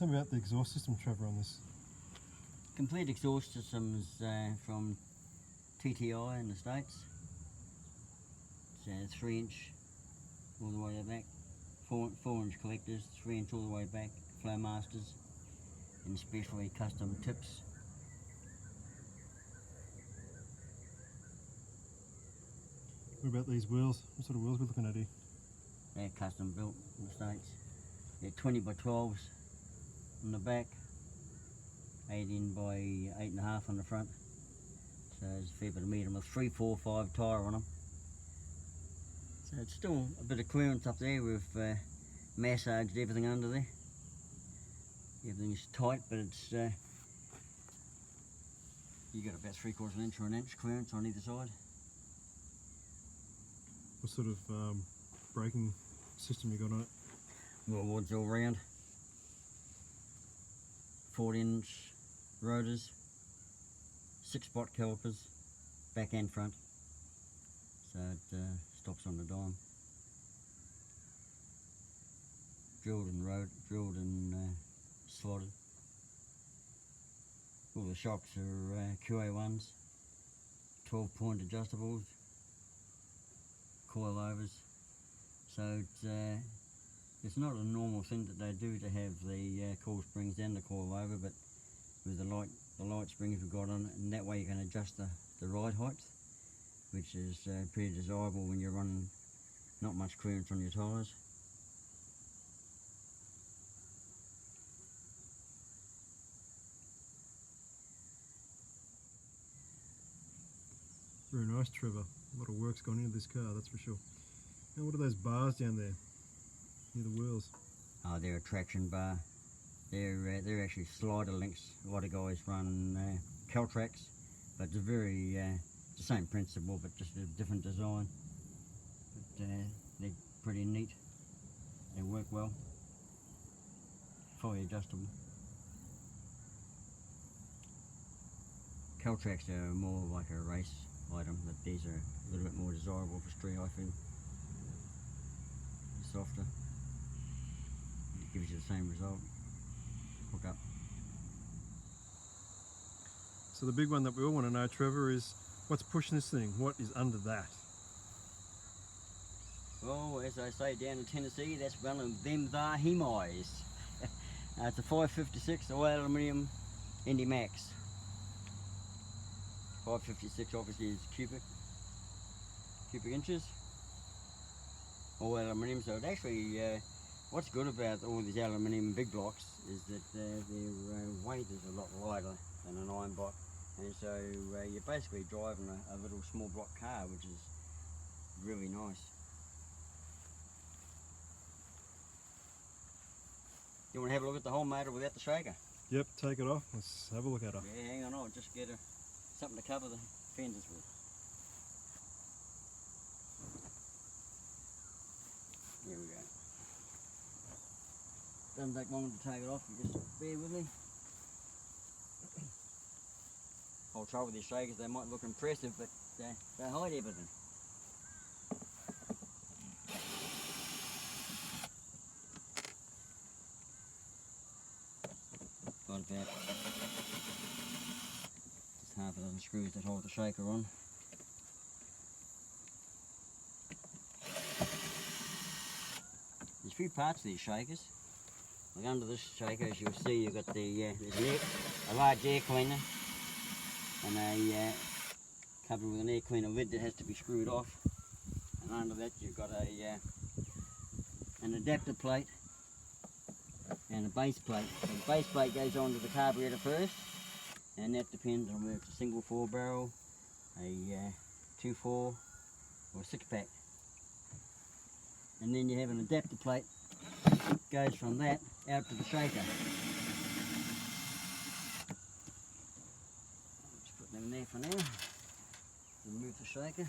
Tell me about the exhaust system, Trevor, on this. Complete exhaust systems from TTI in the States. It's 3-inch all the way back, 4-inch collectors, 3-inch all the way back, Flowmasters, and especially custom tips. What about these wheels? What sort of wheels are we looking at here? They're custom built in the States. They're 20 by 12s on the back, 18 by 8.5 on the front. So there's a fair bit of meat. With 3, 4, 5 tyre on them. So it's still a bit of clearance up there. We've massaged everything under there. Everything's tight, but it's you got about 3/4 of an inch or an inch clearance on either side. What sort of braking system you got on it? Well, woods all round. 14-inch rotors, 6-spot calipers, back and front. So it stops on the dime. Drilled and slotted. All the shocks are QA1s, 12-point adjustables, coilovers. So it's not a normal thing that they do to have the coil springs and the coilover, but with the light springs we've got on it, and that way you can adjust the ride height, which is pretty desirable when you're running not much clearance on your tyres. Very nice, Trevor. A lot of work's gone into this car, that's for sure. Now, what are those bars down there near the wheels? Oh, they're a traction bar. They're actually slider links. A lot of guys run Caltrax, but it's very the same principle, but just a different design. But they're pretty neat. They work well. Fully adjustable. Caltrax are more like a race item, but these are a little bit more desirable for street I-fin. Softer. It gives you the same result. Hook up. So the big one that we all want to know, Trevor, is what's pushing this thing? What is under that? Well, as I say down in Tennessee, that's one of them there Hemis. It's a 556 all aluminium Indy Max. 556 obviously is cubic inches, all aluminium. So it actually, what's good about all these aluminium big blocks is that their weight is a lot lighter than an iron block, and so you're basically driving a little small block car, which is really nice. You want to have a look at the whole motor without the shaker? Yep, take it off. Let's have a look at her. Yeah, hang on, I'll just get something to cover the fenders with. Here we go. Doesn't take long to take it off, you just bear with me. Whole trouble with these shakers, they might look impressive, but they hide everything. Got about just half a dozen screws that hold the shaker on. There's a few parts of these shakers. Like under this shaker, as you'll see, you've got there's a large air cleaner and covered with an air cleaner lid that has to be screwed off. And under that you've got an adapter plate and a base plate. So the base plate goes onto the carburetor first, and that depends on whether it's a single 4 barrel, a 2-4 or a 6-pack. And then you have an adapter plate that goes from that out to the shaker. Just put them in there for now. Remove the shaker.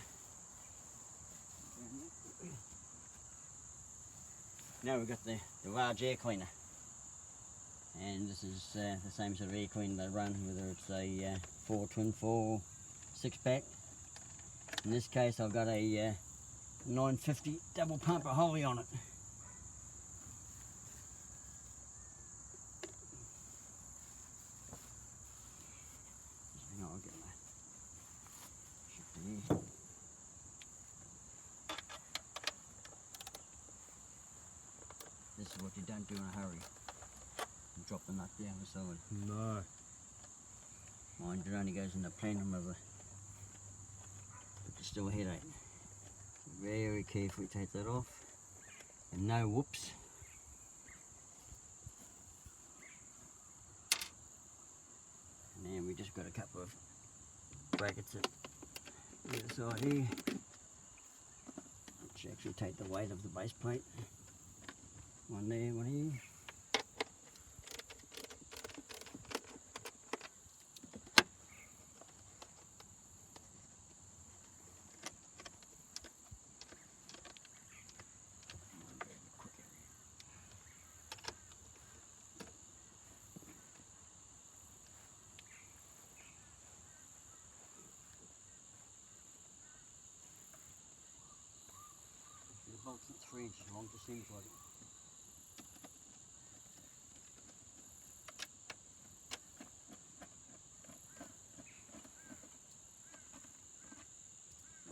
Now we've got the large air cleaner. And this is the same sort of air cleaner they run, whether it's a 4 twin 4 6-pack. In this case I've got a 950 double pumper Holly on it. this is what you don't do in a hurry. You drop the nut down the side. No. Mind it only goes in the plenum of it. But there's still a headache. Very carefully take that off. And no whoops. And then we just got a couple of brackets at the other side here. Which actually take the weight of the base plate. One there, one here. The bolt's not 3 inches long, just seems like it.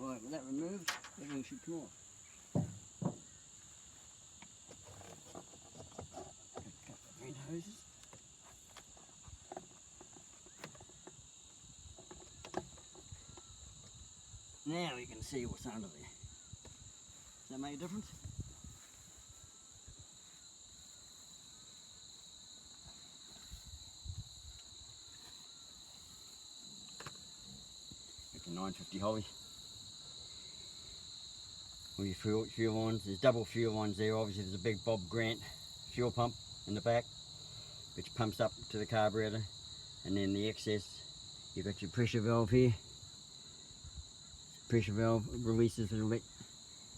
Alright, with that removed, everything should come off. Got a couple of red hoses. Now we can see what's under there. Does that make a difference? It's a 950 Holly. All your fuel lines, there's double fuel lines there. Obviously there's a big Bob Grant fuel pump in the back which pumps up to the carburetor, and then the excess, you've got your pressure valve here. Pressure valve releases a little bit,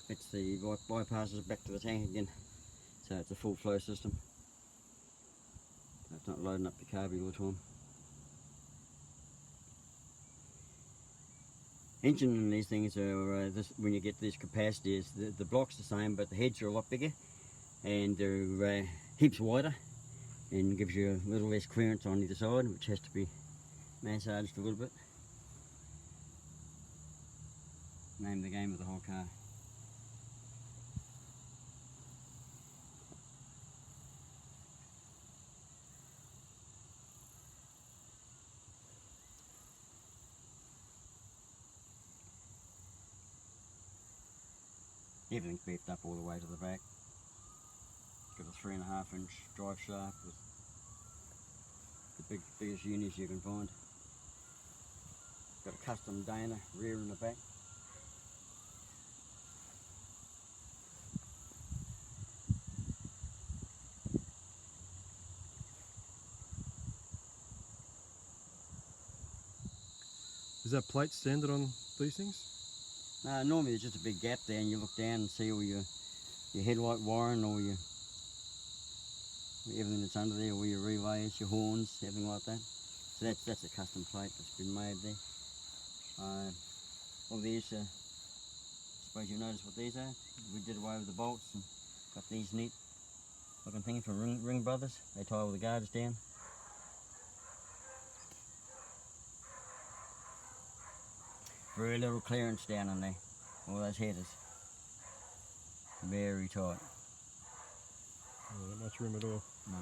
it's the bypasses back to the tank again, so it's a full flow system. So it's not loading up the carby all the time. Engine in these things are, when you get these capacities, the block's the same, but the heads are a lot bigger and they're heaps wider and gives you a little less clearance on either side, which has to be massaged a little bit. Name the game of the whole car. Everything's beefed up all the way to the back. Got a 3.5 inch drive shaft with the biggest unis you can find. Got a custom Dana rear in the back. Is that plate standard on these things? Normally there's just a big gap there and you look down and see all your headlight wiring, all your everything that's under there, all your relays, your horns, everything like that. So that's a custom plate that's been made there. All these, suppose you notice what these are. We did away with the bolts and got these neat looking things from Ring Brothers. They tie all the guards down. Very little clearance down in there, all those headers. Very tight. Oh, not much room at all. No.